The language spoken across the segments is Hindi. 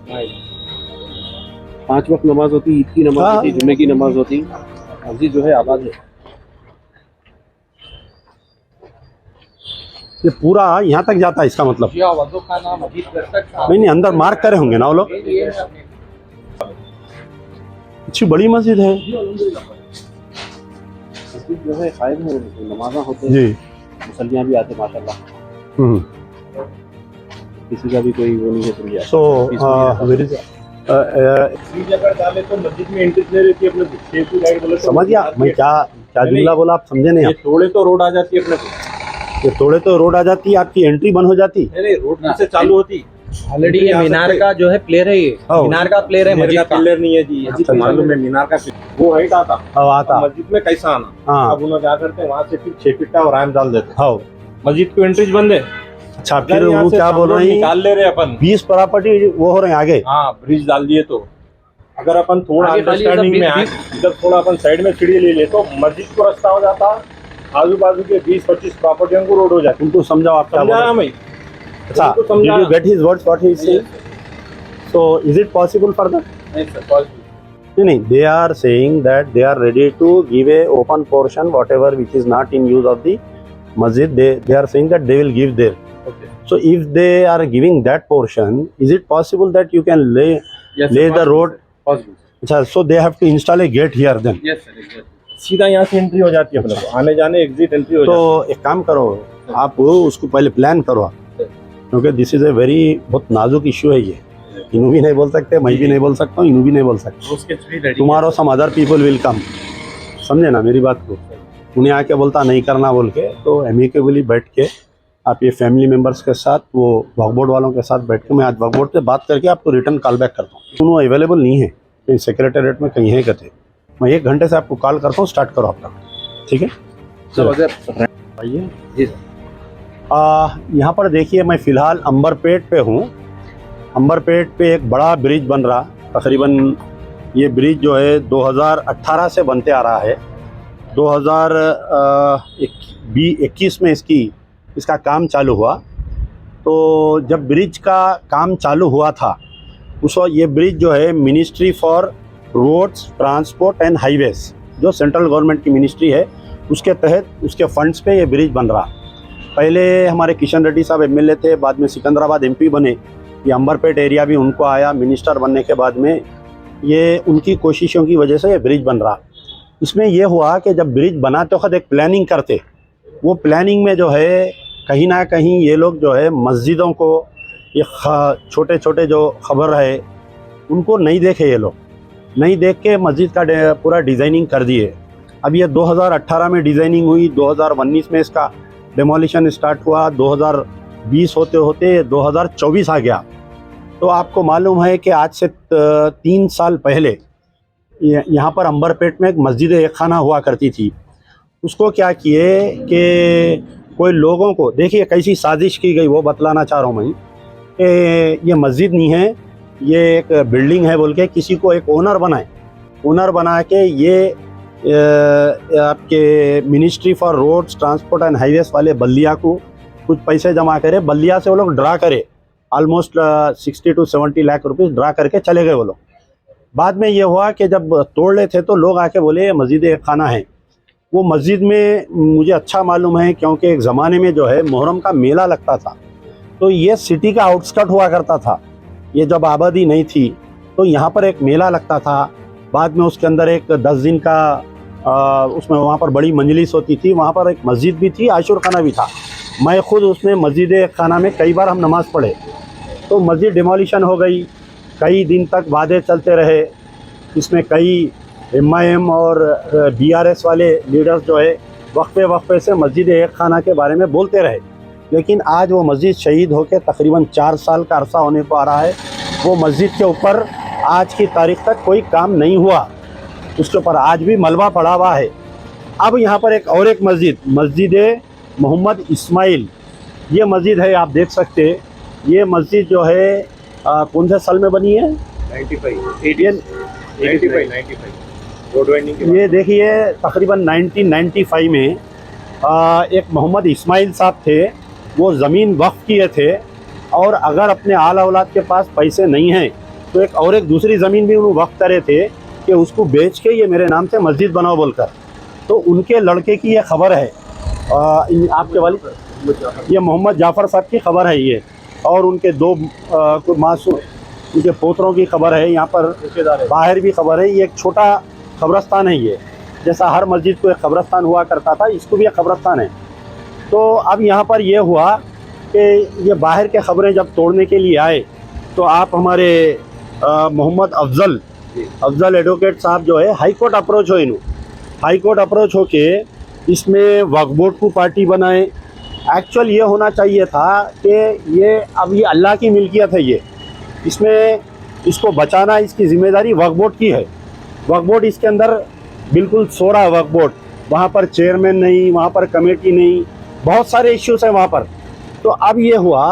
5 वक्त नमाज होती, ईद की नमाज होती, जुम्मे की नमाज होती। मस्जिद जो है आबाद है। ये पूरा यहाँ तक जाता है, इसका मतलब नहीं, अंदर मार्क करे होंगे ना वो लोग। अच्छी बड़ी मस्जिद है जो है, कायम है, नमाज़ा होते हैं जी। मुसल्लियाँ भी आते माशाल्लाह। किसी का भी कोई वो नहीं है समझा। सो अगर डाले तो मस्जिद में एंट्री नहीं रहती अपने को। सेफ्टी लाइट बोले समझ गया मैं, क्या जुमला बोला आप समझे नहीं? ये थोड़े तो रोड आ जाती है अपने को, ये थोड़े तो रोड आ जाती है, आपकी एंट्री बंद हो जाती। नहीं रोड से चालू होती। ऑलरेडी ये मीनार का जो है प्लेयर है, ये मीनार का प्लेयर है, मस्जिद का प्लेयर नहीं है जी। अच्छा, मालूम है मीनार का वो हाइट आता। अब आता मस्जिद में कैसा आना। हाँ। अब उन्होंने क्या करते हैं, वहाँ से फिर 6 फीट का और आयम डाल देते। हाँ। मस्जिद की एंट्री बंद है। अच्छा, फिर वो क्या बोल रहे हैं, निकाल ले रहे अपन 20 प्रॉपर्टी वो हो रहे हैं आगे। हाँ, ब्रिज डाल दिए तो अगर अपन थोड़ा आगे खाली अंडरस्टैंडिंग में आए, इधर थोड़ा अपन साइड में सीढ़ी ले ले तो मस्जिद को रास्ता हो जाता। आजू बाजू के 20-25 प्रॉपर्टियों को रोड हो जाती। उनको समझाओ आप क्या बोल रहे हैं। मैं अच्छा, did you get his words what he is saying? So is it possible for them? नहीं सर, पॉसिबल नहीं, they are saying that they are ready to give a open portion whatever which is not in use of the masjid. They are saying that they will give there. Okay. So if they are giving that portion, is it possible that you can lay the road? Possible. अच्छा, so they have to install a gate here then. Yes sir, exactly. सीधा यहाँ से एंट्री हो जाती है अपने को, आने जाने एग्जिट एंट्री हो जाती तो एक काम करो, आप उसको पहले प्लान करो आप, क्योंकि दिस इज ए वेरी बहुत नाजुक इश्यू है ये। इनू भी नहीं बोल सकते, मैं भी नहीं बोल सकता हूँ, इनू भी नहीं बोल सकते। है। उसके three ready tomorrow some other people will come, समझे ना मेरी बात को। उन्हें आके बोलता नहीं करना बोल के, तो एमिकेबली बैठ के आप ये फैमिली मेम्बर्स के साथ, वो वक्फ वालों के साथ बैठ के, मैं आज वक्फ बोर्ड से बात करके आपको रिटर्न कॉल बैक करता हूँ। दोनों अवेलेबल नहीं है, कहीं सेक्रेटरीट में कहीं है कहते, मैं 1 घंटे से आपको कॉल करता हूँ, स्टार्ट करो आपका, ठीक है? सब अगर आइए जी सर। यहाँ पर देखिए, मैं फ़िलहाल अंबरपेट पे हूँ। अंबरपेट पे एक बड़ा ब्रिज बन रहा, तकरीबन ये ब्रिज जो है 2018 से बनते आ रहा है। 2021 में इसका काम चालू हुआ। तो जब ब्रिज का काम चालू हुआ था, उस वक्त ये ब्रिज जो है ministry for roads transport and highways, जो सेंट्रल गवर्नमेंट की मिनिस्ट्री है, उसके तहत उसके फंड्स पे ये ब्रिज बन रहा। पहले हमारे किशन रेड्डी साहब एमएलए थे, बाद में सिकंदराबाद एमपी बने। ये अंबरपेट एरिया भी उनको आया, मिनिस्टर बनने के बाद में ये उनकी कोशिशों की वजह से ये ब्रिज बन रहा। इसमें यह हुआ कि जब ब्रिज बनाते वक्त एक प्लानिंग करते, वो प्लानिंग में जो है कहीं ना कहीं ये लोग जो है मस्जिदों को, ये छोटे छोटे जो खबर है उनको नहीं देखे, ये लोग नहीं देख के मस्जिद का पूरा डिज़ाइनिंग कर दिए। अब ये 2018 में डिज़ाइनिंग हुई, 2019 में इसका डेमोलिशन स्टार्ट हुआ, 2020 होते होते 2024 आ गया। तो आपको मालूम है कि आज से 3 साल पहले यहाँ पर अंबरपेट में एक मस्जिद एक खाना हुआ करती थी। उसको क्या किए कि कोई लोगों को, देखिए कैसी साजिश की गई वो बतलाना चाह रहा हूँ मैं, कि ये मस्जिद नहीं है, ये एक बिल्डिंग है बोल के किसी को एक ओनर बनाए। ओनर बना के ये आपके ministry for roads transport and highways वाले बल्लिया को कुछ पैसे जमा करे, बल्लिया से वो लोग ड्रा करे, ऑलमोस्ट 60 to 70 लाख रुपये ड्रा करके चले गए वो लोग। बाद में ये हुआ कि जब तोड़ रहे थे तो लोग आके बोले मस्जिद एक खाना है। वो मस्जिद में मुझे अच्छा मालूम है, क्योंकि एक ज़माने में जो है मुहर्रम का मेला लगता था, तो ये सिटी का आउटस्कर्ट हुआ करता था। ये जब आबादी नहीं थी तो यहाँ पर एक मेला लगता था। बाद में उसके अंदर एक 10 दिन का उसमें वहाँ पर बड़ी मंजलिस होती थी, वहाँ पर एक मस्जिद भी थी, आशुर खाना भी था। मैं खुद उसमें मस्जिद खाना में कई बार हम नमाज़ पढ़े। तो मस्जिद डिमोलिशन हो गई, कई दिन तक वादे चलते रहे। इसमें कई MIM और BRS वाले लीडर्स जो है वक्फे से मस्जिद एक खाना के बारे में बोलते रहे, लेकिन आज वो मस्जिद शहीद होकर तकरीबन 4 साल का अरसा होने को आ रहा है। वो मस्जिद के ऊपर आज की तारीख तक कोई काम नहीं हुआ, उसके ऊपर आज भी मलबा पड़ा हुआ है। अब यहाँ पर एक और एक मस्जिद मोहम्मद इस्माइल, ये मस्जिद है, आप देख सकते हैं। ये मस्जिद जो है कौन से साल में बनी है? 95 रोड वाइंडिंग के बाद। ये देखिए तकरीबन 1995 में एक मोहम्मद इस्माइल साहब थे, वो ज़मीन वक्फ किए थे, और अगर अपने आला औलाद के पास पैसे नहीं हैं तो एक दूसरी ज़मीन भी उन्होंने वक्फ करे थे कि उसको बेच के ये मेरे नाम से मस्जिद बनाओ बोलकर। तो उनके लड़के की ये खबर है, आपके वाली ये मोहम्मद जाफ़र साहब की खबर है ये, और उनके दो मासूम उनके पोतरों की खबर है। यहाँ पर बाहर भी खबर है। ये एक छोटा कब्रस्तान है ये, जैसा हर मस्जिद को एक कब्रस्तान हुआ करता था, इसको भी एक कब्रस्तान है। तो अब यहाँ पर ये हुआ कि ये बाहर के खबरें जब तोड़ने के लिए आए तो आप हमारे मोहम्मद अफजल एडवोकेट साहब जो है हाई कोर्ट अप्रोच हो, हाई कोर्ट अप्रोच हो के इसमें वक्फ बोर्ड को पार्टी बनाए। एक्चुअल ये होना चाहिए था कि ये अब ये अल्लाह की मिल्कियत है, ये इसमें इसको बचाना इसकी ज़िम्मेदारी वक्फ बोर्ड की है। वक्फ बोर्ड इसके अंदर बिल्कुल सो रहा है वक्फ बोर्ड, वहाँ पर चेयरमैन नहीं, वहाँ पर कमेटी नहीं, बहुत सारे इश्यूज़ हैं वहाँ पर। तो अब ये हुआ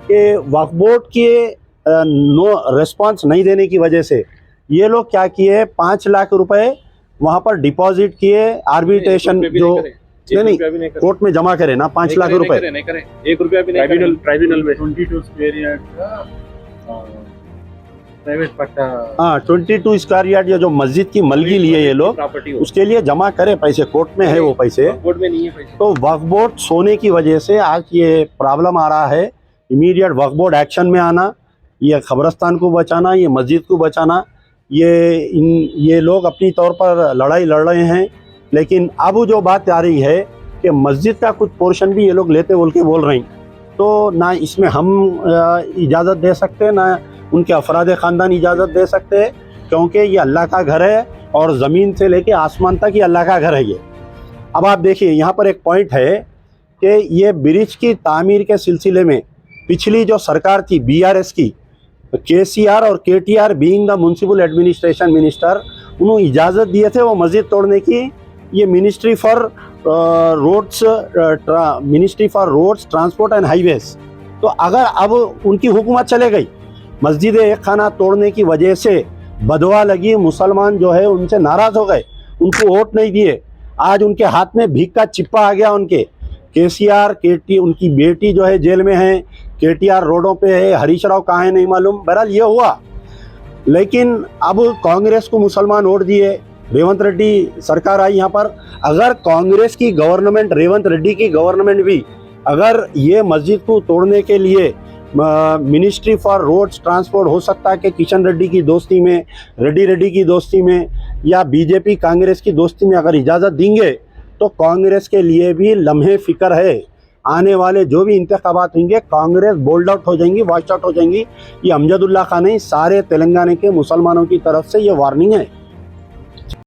कि वक्फ बोर्ड के नो रिस्पांस नहीं देने की वजह से ये लोग क्या किए, 5 लाख रुपए वहाँ पर डिपॉजिट किए, आर्बिट्रेशन जो नहीं कोर्ट में जमा करे ना 5 लाख रुपए, 1 रुपया भी नहीं, ट्राइब्यूनल में 22 स्क्वायर यार्ड प्राइवेट पट्टा, हाँ 22 स्क्वायर यार्ड ये जो मस्जिद की मलगी लिए ये लोग, उसके लिए जमा करे पैसे, कोर्ट में है वो पैसे, बोर्ड में नहीं है पैसे। तो वक्फ बोर्ड सोने की वजह से आज ये प्रॉब्लम आ रहा है। इमीडिएट वक्फ बोर्ड एक्शन में आना, ये कब्रस्तान को बचाना, ये मस्जिद को बचाना, ये लोग अपनी तौर पर लड़ाई लड़ रहे हैं। लेकिन अब जो बात आ रही है कि मस्जिद का कुछ पोर्शन भी ये लोग लेते बोल के बोल रहे हैं, तो ना इसमें हम इजाज़त दे सकते, ना उनके अफराद ख़ानदान इजाज़त दे सकते हैं, क्योंकि ये अल्लाह का घर है और ज़मीन से लेके आसमान तक ये अल्लाह का घर है ये। अब आप देखिए यहाँ पर एक पॉइंट है कि ये ब्रिज की तामीर के सिलसिले में पिछली जो सरकार थी BRS की, KCR और KTR being the municipal administration minister, उन्होंने इजाज़त दिए थे वो मस्जिद तोड़ने की। ये ministry for roads transport and highways. तो अगर अब उनकी हुकूमत चले गई, मस्जिद एक खाना तोड़ने की वजह से बदवा लगी, मुसलमान जो है उनसे नाराज़ हो गए, उनको वोट नहीं दिए, आज उनके हाथ में भीख का चिप्पा आ गया उनके। KCR KT उनकी बेटी जो है जेल में है, KTR रोडों पे है, हरीश राव कहाँ है नहीं मालूम। बहरहाल ये हुआ, लेकिन अब कांग्रेस को मुसलमान वोट दिए, रेवंत रेड्डी सरकार आई यहाँ पर। अगर कांग्रेस की गवर्नमेंट, रेवंत रेड्डी की गवर्नमेंट भी अगर ये मस्जिद को तोड़ने के लिए मिनिस्ट्री फॉर रोड्स ट्रांसपोर्ट हो सकता है कि किशन रेड्डी की दोस्ती में, रेड्डी की दोस्ती में, या बीजेपी कांग्रेस की दोस्ती में अगर इजाज़त देंगे, तो कांग्रेस के लिए भी लम्हे फ़िक्र है। आने वाले जो भी इंतखाबात होंगे, कांग्रेस बोल्ड आउट हो जाएंगी, वॉच आउट हो जाएंगी। ये अमजदुल्ला खान नहीं, सारे तेलंगाना के मुसलमानों की तरफ से ये वार्निंग है।